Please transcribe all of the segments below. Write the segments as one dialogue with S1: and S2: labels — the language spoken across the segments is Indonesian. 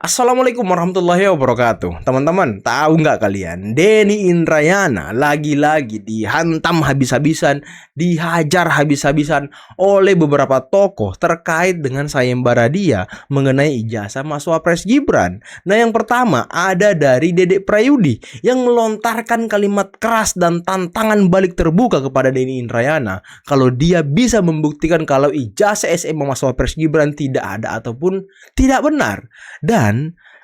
S1: Assalamualaikum warahmatullahi wabarakatuh. Teman-teman, tahu nggak kalian? Denny Indrayana lagi-lagi dihantam habis-habisan, dihajar habis-habisan oleh beberapa tokoh terkait dengan sayembara dia mengenai ijazah Mas Wapres Gibran. Nah, yang pertama ada dari Dedek Prayudi yang melontarkan kalimat keras dan tantangan balik terbuka kepada Denny Indrayana kalau dia bisa membuktikan kalau ijazah SMA Mas Wapres Gibran tidak ada ataupun tidak benar. Dan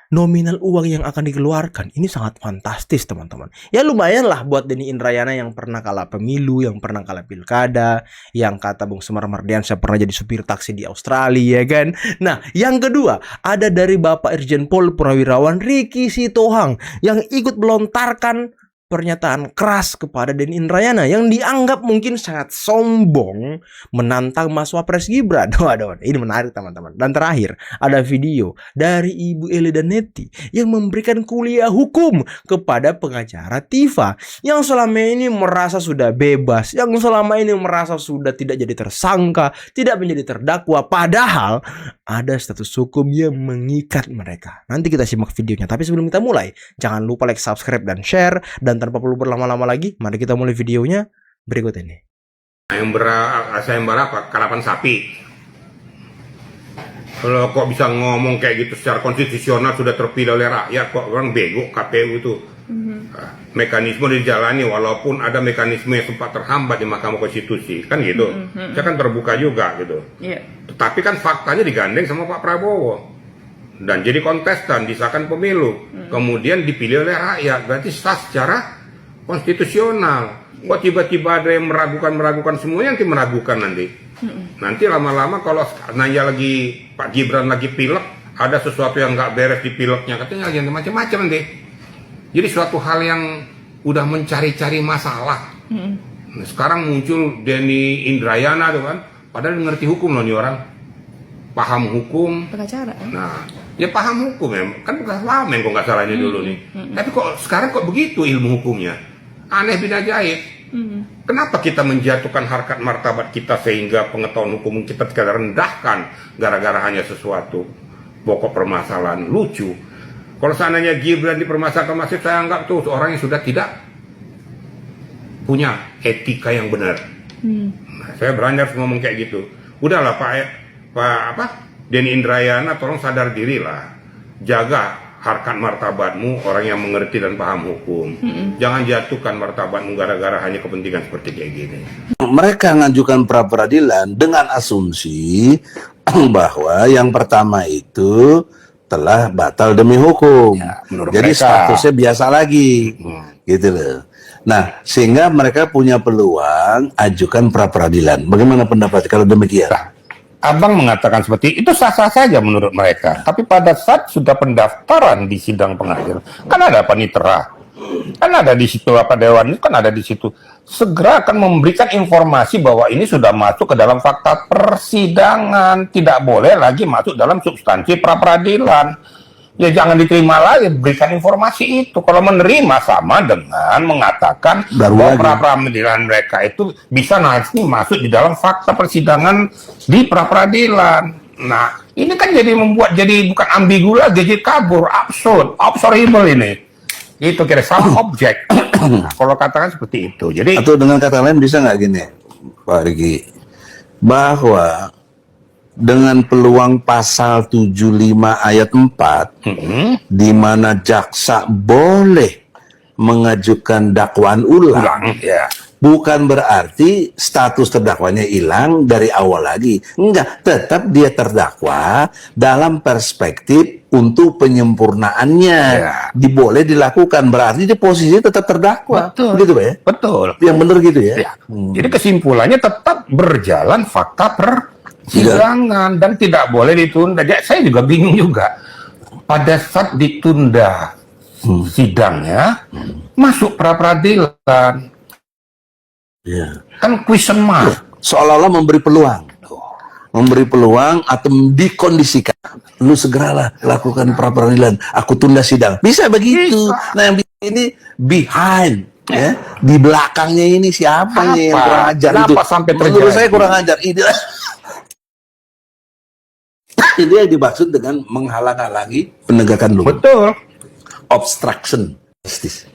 S1: nominal uang yang akan dikeluarkan ini sangat fantastis, teman-teman. Ya lumayan lah buat Denny Indrayana yang pernah kalah pemilu, yang pernah kalah pilkada, yang kata Bung Semar Mardiansyah pernah jadi supir taksi di Australia, ya kan? Nah, yang kedua ada dari Bapak Irjen Pol Purnawirawan Ricky Sitohang yang ikut melontarkan pernyataan keras kepada Denny Indrayana yang dianggap mungkin sangat sombong menantang Mas Wapres Gibran. Waduh, ini menarik teman-teman. Dan terakhir ada video dari Ibu Eli Danetti yang memberikan kuliah hukum kepada pengacara Tifa yang selama ini merasa sudah bebas, yang selama ini merasa sudah tidak jadi tersangka, tidak menjadi terdakwa, padahal ada status hukum yang mengikat mereka. Nanti kita simak videonya. Tapi sebelum kita mulai, jangan lupa like, subscribe, dan share. Dan tanpa perlu berlama-lama lagi, mari kita mulai videonya berikut ini.
S2: Yang berapa? Kalapan sapi. Kalau kok bisa ngomong kayak gitu secara konstitusional sudah terpilih oleh rakyat, kok orang bego KPU itu. Mekanisme dijalani walaupun ada mekanisme yang sempat terhambat di Mahkamah Konstitusi, kan gitu. Saya kan terbuka juga gitu. Tetapi kan faktanya digandeng sama Pak Prabowo dan jadi kontestan, disahkan pemilu, kemudian dipilih oleh rakyat, berarti sah secara konstitusional. Kok tiba-tiba ada yang meragukan semua, yang meragukan nanti. Nanti lama-lama kalau nanya lagi Pak Gibran lagi pilek, ada sesuatu yang nggak beres di pileknya, katanya lagi macam-macam nanti. Jadi suatu hal yang udah mencari-cari masalah. Nah, sekarang muncul Denny Indrayana tuh kan, padahal ngerti hukum loh nih orang, paham hukum.
S3: Pengacara.
S2: Nah, ya paham hukum ya, kan bukan lama kok nggak salahnya dulu nih. Tapi kok sekarang kok begitu ilmu hukumnya? Aneh bin ajaib. Kenapa kita menjatuhkan harkat martabat kita sehingga pengetahuan hukum kita rendahkan gara-gara hanya sesuatu pokok permasalahan lucu? Kalau seandainya Gibran dipermasalahkan, masih saya anggap tuh orang yang sudah tidak punya etika yang benar. Nah, saya berani harus ngomong kayak gitu. Udahlah Denny Indrayana, tolong sadar diri lah, jaga harkat martabatmu, orang yang mengerti dan paham hukum. Jangan jatuhkan martabatmu gara-gara hanya kepentingan seperti kayak gini.
S4: Mereka mengajukan pra peradilan dengan asumsi bahwa yang pertama itu telah batal demi hukum.
S2: Ya,
S4: jadi
S2: mereka
S4: statusnya biasa lagi, gitu loh. Nah, sehingga mereka punya peluang ajukan pra peradilan. Bagaimana pendapat kalau demikian?
S2: Abang mengatakan seperti itu sah-sah saja menurut mereka. Tapi pada saat sudah pendaftaran di sidang pengadilan, kan ada panitera, kan ada di situ dewan, kan ada di situ. Segera akan memberikan informasi bahwa ini sudah masuk ke dalam fakta persidangan, tidak boleh lagi masuk dalam substansi pra peradilan. Ya jangan diterima lagi, berikan informasi itu. Kalau menerima sama dengan mengatakan bahwa pra peradilan mereka itu bisa nanti masuk di dalam fakta persidangan di pra peradilan. Nah, ini kan jadi membuat jadi bukan ambigu lagi, jadi kabur, absurd, absurdable ini. Itu kira sama objek. Nah, kalau katakan seperti itu. Jadi
S4: atau dengan kata lain bisa nggak gini, Pak Riki, bahwa dengan peluang pasal 75 ayat 4 di mana jaksa boleh mengajukan dakwaan ulang,
S2: ya.
S4: Bukan berarti status terdakwanya hilang dari awal lagi. Enggak, tetap dia terdakwa dalam perspektif untuk penyempurnaannya.
S2: Ya.
S4: Boleh dilakukan, berarti di posisi tetap terdakwa.
S2: Betul.
S4: Gitu Pak ya?
S2: Betul.
S4: Yang benar gitu ya?
S2: Ya. Jadi kesimpulannya tetap berjalan fakta persidangan dan tidak boleh ditunda. Jadi saya juga bingung juga. Pada saat ditunda sidangnya, masuk pra peradilan.
S4: Ya.
S2: Kan question mark.
S4: Seolah-olah memberi peluang atau dikondisikan, lu segeralah lakukan pra peradilan, aku tunda sidang, bisa begitu. Nah yang ini behind, ya, di belakangnya ini siapa yang kurang ajar itu?
S2: Sampai terjadi?
S4: Menurut saya kurang ajar. Ini yang dimaksud dengan menghalang-halangi penegakan hukum.
S2: Betul.
S4: Obstruction justice.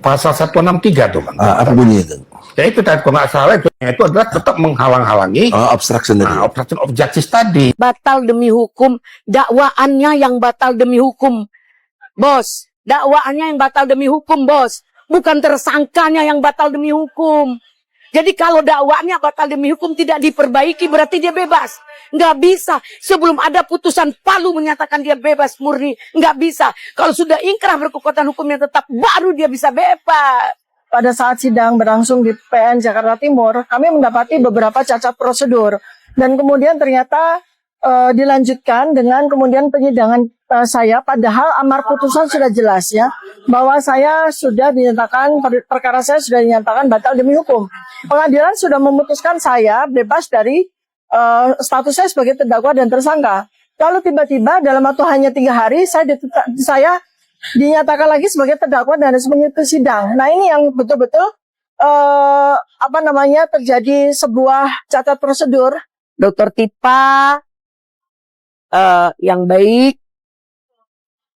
S2: Pasal 163 tuh kan.
S4: Apa bunyi itu?
S2: Ya itu tadi kalau nggak salah itu adalah tetap menghalang-halangi
S4: Obstruction tadi.
S2: obstruction of justice tadi.
S3: Batal demi hukum, dakwaannya yang batal demi hukum, bos. Dakwaannya yang batal demi hukum, bos. Bukan tersangkanya yang batal demi hukum. Jadi kalau dakwaannya batal demi hukum tidak diperbaiki berarti dia bebas. Nggak bisa. Sebelum ada putusan Palu menyatakan dia bebas murni. Nggak bisa. Kalau sudah ingkrah berkekuatan hukumnya tetap baru dia bisa bebas.
S5: Pada saat sidang berlangsung di PN Jakarta Timur, kami mendapati beberapa cacat prosedur. Dan kemudian ternyata dilanjutkan dengan kemudian penyidangan saya, padahal amar putusan sudah jelas ya, bahwa saya sudah dinyatakan, perkara saya sudah dinyatakan batal demi hukum. Pengadilan sudah memutuskan saya bebas dari status saya sebagai terdakwa dan tersangka. Kalau tiba-tiba dalam waktu hanya 3 hari, saya dinyatakan lagi sebagai terdakwa dan harus mengikuti sidang. Nah ini yang betul-betul terjadi sebuah cacat prosedur.
S3: Dokter Tipa yang baik,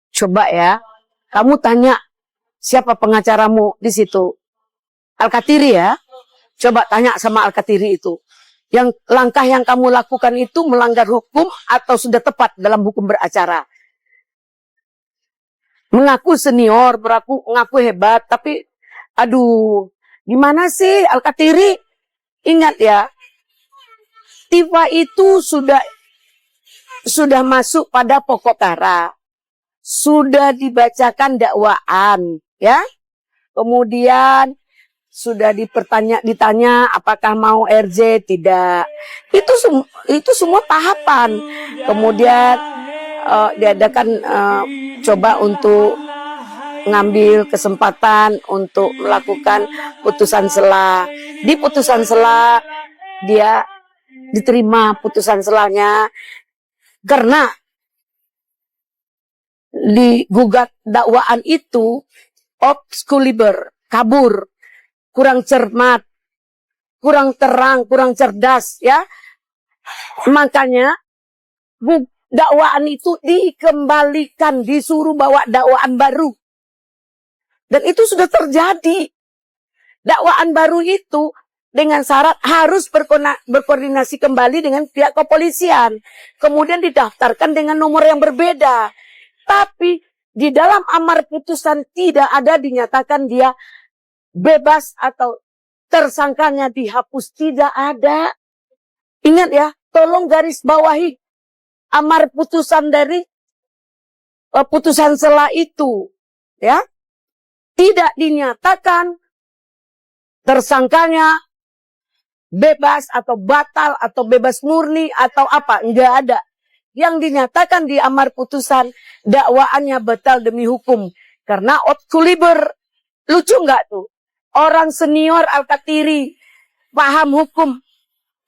S3: coba ya, kamu tanya siapa pengacaramu di situ. Al-Katiri ya, coba tanya sama Al-Katiri itu. Yang langkah yang kamu lakukan itu melanggar hukum atau sudah tepat dalam hukum beracara. Mengaku senior, mengaku hebat, tapi aduh, gimana sih Al-Katiri? Ingat ya, Tifa itu sudah masuk pada pokok perkara. Sudah dibacakan dakwaan, ya. Kemudian sudah ditanya apakah mau RJ, tidak. Itu semua tahapan. Kemudian diadakan coba untuk ngambil kesempatan untuk melakukan putusan sela. Di putusan sela dia diterima putusan selanya karena digugat dakwaan itu obsculiber, kabur, kurang cermat, kurang terang, kurang cerdas, ya. Makanya dakwaan itu dikembalikan, disuruh bawa dakwaan baru. Dan itu sudah terjadi. Dakwaan baru itu dengan syarat harus berkoordinasi kembali dengan pihak kepolisian. Kemudian didaftarkan dengan nomor yang berbeda. Tapi di dalam amar putusan tidak ada dinyatakan dia bebas atau tersangkanya dihapus. Tidak ada. Ingat ya, tolong garis bawahi amar putusan dari putusan sela itu. Ya, tidak dinyatakan tersangkanya bebas atau batal atau bebas murni atau apa, enggak ada. Yang dinyatakan di amar putusan dakwaannya batal demi hukum karena obsculiber. Lucu enggak tuh? Orang senior Al-Katiri paham hukum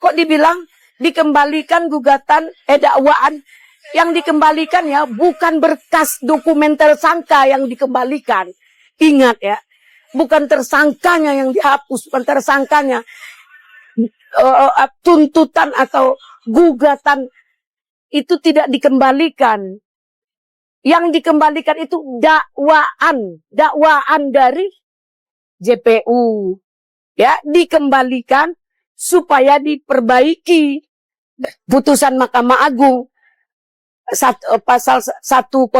S3: kok dibilang dikembalikan gugatan dakwaan. Yang dikembalikan ya bukan berkas dokumen tersangka yang dikembalikan. Ingat ya, bukan tersangkanya yang dihapus, bukan tersangkanya. Tuntutan atau gugatan itu tidak dikembalikan. Yang dikembalikan itu dakwaan dari JPU. Ya, dikembalikan supaya diperbaiki. Putusan Mahkamah Agung pasal 102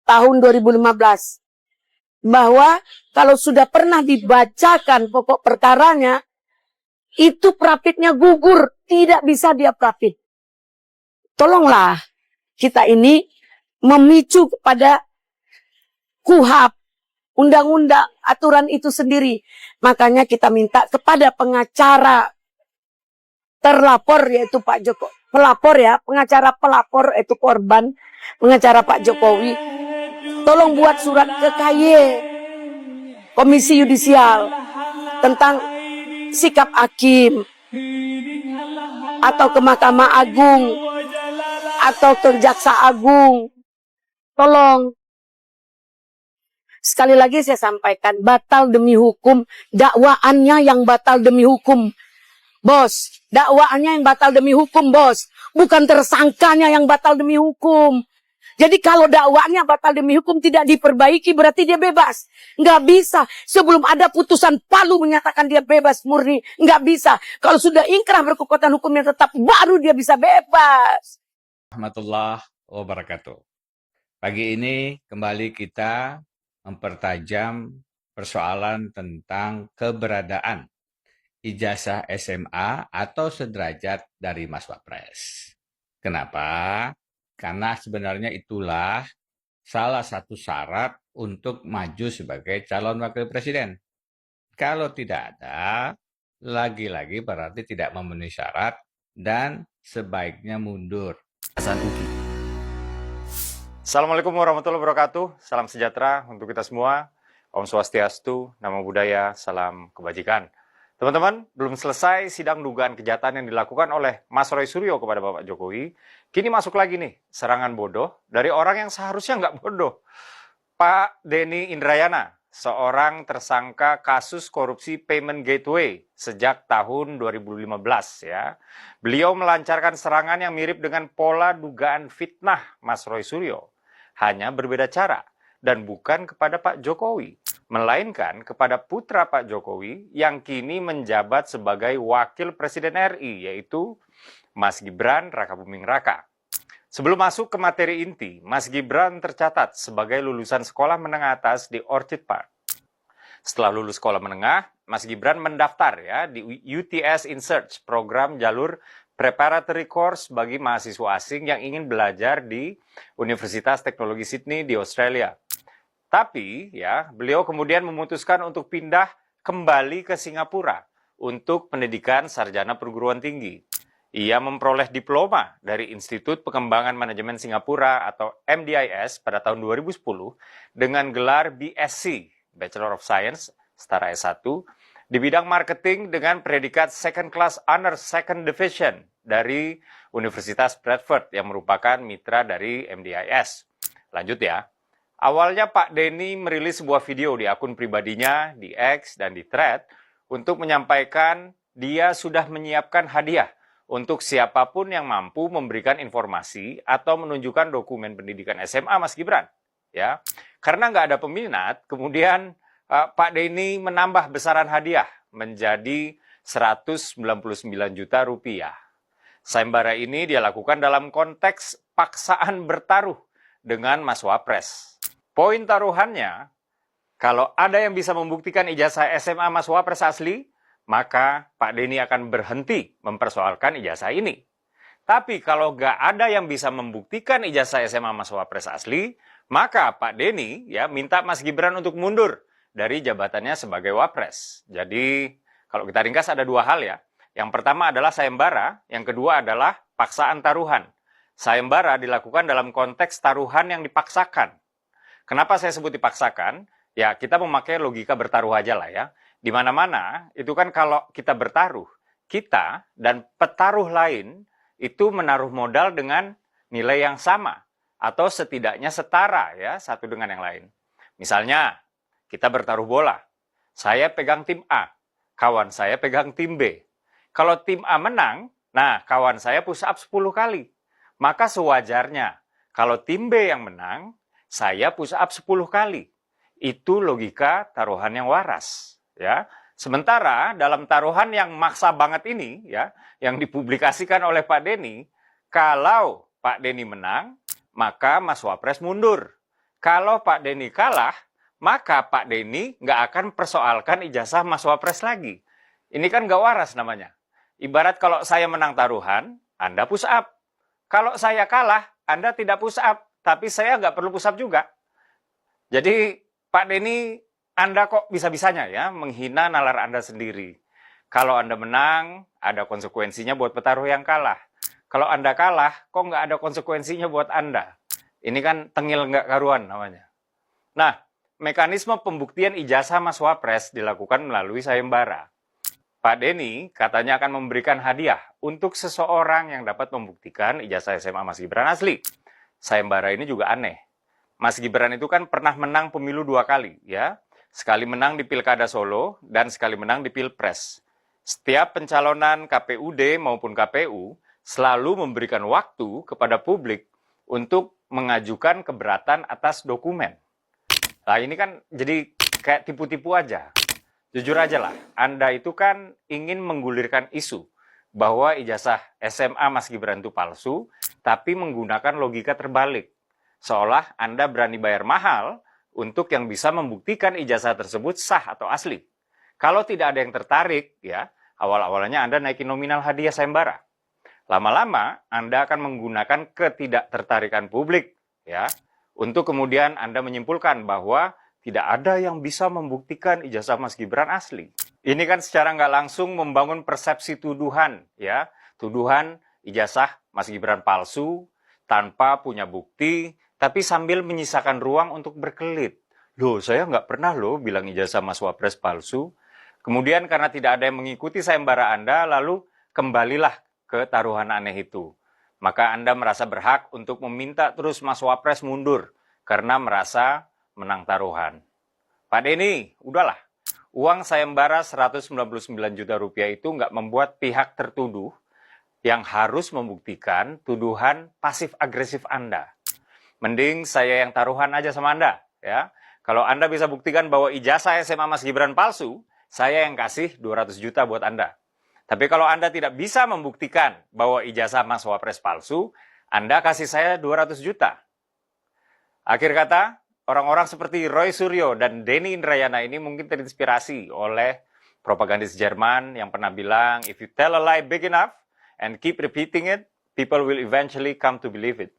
S3: tahun 2015. Bahwa kalau sudah pernah dibacakan pokok perkaranya, itu prapitnya gugur, tidak bisa dia prapit. Tolonglah kita ini memicu kepada KUHAP, undang-undang, aturan itu sendiri. Makanya kita minta kepada pengacara terlapor yaitu Pak Joko, pelapor ya, pengacara pelapor itu korban, pengacara Pak Jokowi. Tolong buat surat ke KY, Komisi Yudisial, tentang sikap hakim, atau ke Mahkamah Agung, atau ke Jaksa Agung. Tolong. Sekali lagi saya sampaikan, batal demi hukum, dakwaannya yang batal demi hukum. Bos, dakwaannya yang batal demi hukum, bos. bukan tersangkanya yang batal demi hukum. Jadi kalau dakwaannya batal demi hukum tidak diperbaiki berarti dia bebas. Nggak bisa. Sebelum ada putusan Palu menyatakan dia bebas murni. Nggak bisa. Kalau sudah ingkrah berkekuatan hukumnya tetap baru dia bisa bebas.
S6: Warahmatullahi wabarakatuh. Pagi ini kembali kita mempertajam persoalan tentang keberadaan ijazah SMA atau sederajat dari Mas Wapres. Kenapa? Karena sebenarnya itulah salah satu syarat untuk maju sebagai calon wakil presiden. Kalau tidak ada, lagi-lagi berarti tidak memenuhi syarat dan sebaiknya mundur. Hasan Uki.
S7: Assalamualaikum warahmatullahi wabarakatuh. Salam sejahtera untuk kita semua. Om Swastiastu, Namo Buddhaya, salam kebajikan. Teman-teman, belum selesai sidang dugaan kejahatan yang dilakukan oleh Mas Roy Suryo kepada Bapak Jokowi. Kini masuk lagi nih, serangan bodoh dari orang yang seharusnya nggak bodoh. Pak Denny Indrayana, seorang tersangka kasus korupsi payment gateway sejak tahun 2015 ya. Beliau melancarkan serangan yang mirip dengan pola dugaan fitnah Mas Roy Suryo. Hanya berbeda cara dan bukan kepada Pak Jokowi, melainkan kepada putra Pak Jokowi yang kini menjabat sebagai Wakil Presiden RI, yaitu Mas Gibran Rakabuming Raka. Sebelum masuk ke materi inti, Mas Gibran tercatat sebagai lulusan sekolah menengah atas di Orchid Park. Setelah lulus sekolah menengah, Mas Gibran mendaftar ya di UTS In Search, program jalur preparatory course bagi mahasiswa asing yang ingin belajar di Universitas Teknologi Sydney di Australia. Tapi ya, beliau kemudian memutuskan untuk pindah kembali ke Singapura untuk pendidikan sarjana perguruan tinggi. Ia memperoleh diploma dari Institut Pengembangan Manajemen Singapura atau MDIS pada tahun 2010 dengan gelar BSc, Bachelor of Science, setara S1, di bidang marketing dengan predikat Second Class Honors Second Division dari Universitas Bradford yang merupakan mitra dari MDIS. Lanjut ya. Awalnya Pak Denny merilis sebuah video di akun pribadinya, di X dan di Thread untuk menyampaikan dia sudah menyiapkan hadiah untuk siapapun yang mampu memberikan informasi atau menunjukkan dokumen pendidikan SMA Mas Gibran. Ya, karena nggak ada peminat, kemudian Pak Denny menambah besaran hadiah menjadi 199 juta rupiah. Sayembara ini dia lakukan dalam konteks paksaan bertaruh dengan Mas Wapres. Poin taruhannya, kalau ada yang bisa membuktikan ijazah SMA Mas Wapres asli, maka Pak Denny akan berhenti mempersoalkan ijazah ini. Tapi kalau nggak ada yang bisa membuktikan ijazah SMA Mas Wapres asli, maka Pak Denny ya minta Mas Gibran untuk mundur dari jabatannya sebagai Wapres. Jadi kalau kita ringkas ada dua hal ya. Yang pertama adalah sayembara, yang kedua adalah paksaan taruhan. Sayembara dilakukan dalam konteks taruhan yang dipaksakan. Kenapa saya sebut dipaksakan? Ya, kita memakai logika bertaruh aja lah ya. Di mana-mana, itu kan kalau kita bertaruh, kita dan petaruh lain itu menaruh modal dengan nilai yang sama. Atau setidaknya setara ya, satu dengan yang lain. Misalnya, kita bertaruh bola. Saya pegang tim A, kawan saya pegang tim B. Kalau tim A menang, nah kawan saya push up 10 kali. Maka sewajarnya, kalau tim B yang menang, saya push up 10 kali. Itu logika taruhan yang waras. Ya. Sementara dalam taruhan yang maksa banget ini, ya, yang dipublikasikan oleh Pak Denny, kalau Pak Denny menang, maka Mas Wapres mundur. Kalau Pak Denny kalah, maka Pak Denny nggak akan persoalkan ijazah Mas Wapres lagi. Ini kan nggak waras namanya. Ibarat kalau saya menang taruhan, Anda push up. Kalau saya kalah, Anda tidak push up. Tapi saya nggak perlu push up juga. Jadi Pak Denny, Anda kok bisa-bisanya ya menghina nalar Anda sendiri. Kalau Anda menang, ada konsekuensinya buat petaruh yang kalah. Kalau Anda kalah, kok nggak ada konsekuensinya buat Anda. Ini kan tengil nggak karuan namanya. Nah, mekanisme pembuktian ijazah Mas Wapres dilakukan melalui sayembara. Pak Denny katanya akan memberikan hadiah untuk seseorang yang dapat membuktikan ijazah SMA Mas Gibran asli. Sayembara ini juga aneh. Mas Gibran itu kan pernah menang pemilu 2 kali, ya. Sekali menang di Pilkada Solo dan sekali menang di Pilpres. Setiap pencalonan KPUD maupun KPU selalu memberikan waktu kepada publik untuk mengajukan keberatan atas dokumen. Nah ini kan jadi kayak tipu-tipu aja. Jujur aja lah, Anda itu kan ingin menggulirkan isu bahwa ijazah SMA Mas Gibran itu palsu, tapi menggunakan logika terbalik. Seolah Anda berani bayar mahal untuk yang bisa membuktikan ijazah tersebut sah atau asli. Kalau tidak ada yang tertarik, ya awal-awalnya Anda naikin nominal hadiah sayembara. Lama-lama Anda akan menggunakan ketidaktertarikan publik, ya, untuk kemudian Anda menyimpulkan bahwa tidak ada yang bisa membuktikan ijazah Mas Gibran asli. Ini kan secara nggak langsung membangun persepsi tuduhan, ya. Tuduhan ijazah Mas Gibran palsu, tanpa punya bukti, tapi sambil menyisakan ruang untuk berkelit. Loh, saya nggak pernah loh bilang ijazah Mas Wapres palsu. Kemudian karena tidak ada yang mengikuti sayembara Anda, lalu kembalilah ke taruhan aneh itu. Maka Anda merasa berhak untuk meminta terus Mas Wapres mundur, karena merasa menang taruhan. Pak Denny, udahlah. Uang sayembara 199 juta rupiah itu nggak membuat pihak tertuduh yang harus membuktikan tuduhan pasif-agresif Anda. Mending saya yang taruhan aja sama Anda, ya. Kalau Anda bisa buktikan bahwa ijazah SMA Mas Gibran palsu, saya yang kasih 200 juta buat Anda. Tapi kalau Anda tidak bisa membuktikan bahwa ijazah Mas Wapres palsu, Anda kasih saya 200 juta. Akhir kata, orang-orang seperti Roy Suryo dan Denny Indrayana ini mungkin terinspirasi oleh propagandis Jerman yang pernah bilang, if you tell a lie big enough and keep repeating it, people will eventually come to believe it.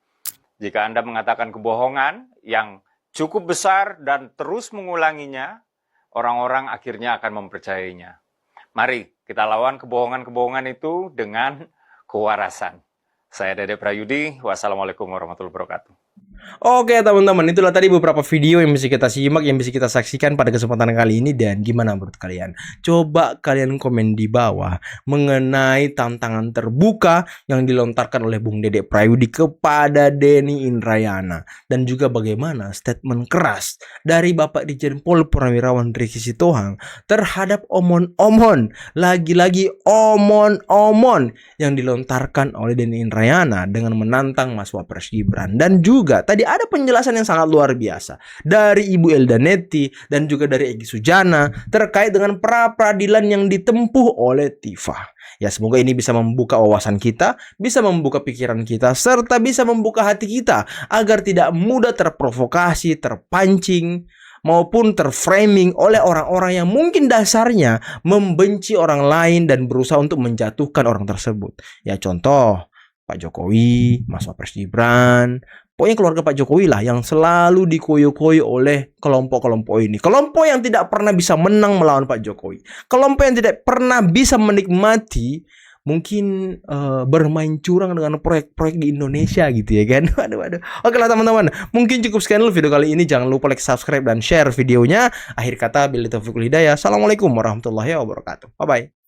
S7: Jika Anda mengatakan kebohongan yang cukup besar dan terus mengulanginya, orang-orang akhirnya akan mempercayainya. Mari kita lawan kebohongan-kebohongan itu dengan kewarasan. Saya Dede Prayudi, wassalamualaikum warahmatullahi wabarakatuh.
S1: Oke teman-teman, itulah tadi beberapa video yang bisa kita simak, yang bisa kita saksikan pada kesempatan kali ini. Dan gimana menurut kalian? Coba kalian komen di bawah mengenai tantangan terbuka yang dilontarkan oleh Bung Dede Prayudi kepada Denny Indrayana. Dan juga bagaimana statement keras dari Bapak Dirjen Pol Purnawirawan Ricky Sitohang terhadap omon-omon, lagi-lagi omon-omon yang dilontarkan oleh Denny Indrayana dengan menantang Mas Wapres Gibran. Dan juga tadi ada penjelasan yang sangat luar biasa dari Ibu Eldanetti dan juga dari Egy Sujana terkait dengan pra-peradilan yang ditempuh oleh Tifa. Ya, semoga ini bisa membuka wawasan kita, bisa membuka pikiran kita, serta bisa membuka hati kita agar tidak mudah terprovokasi, terpancing, maupun terframing oleh orang-orang yang mungkin dasarnya membenci orang lain dan berusaha untuk menjatuhkan orang tersebut. Ya, contoh Pak Jokowi, Mas Wapres Gibran, pokoknya keluarga Pak Jokowi lah yang selalu dikoyo-koyo oleh kelompok-kelompok ini. Kelompok yang tidak pernah bisa menang melawan Pak Jokowi. Kelompok yang tidak pernah bisa menikmati mungkin bermain curang dengan proyek-proyek di Indonesia gitu ya kan. Waduh. Oke lah teman-teman, mungkin cukup sekian dulu video kali ini. Jangan lupa like, subscribe, dan share videonya. Akhir kata, billahi taufiq wal hidayah. Assalamualaikum warahmatullahi wabarakatuh. Bye-bye.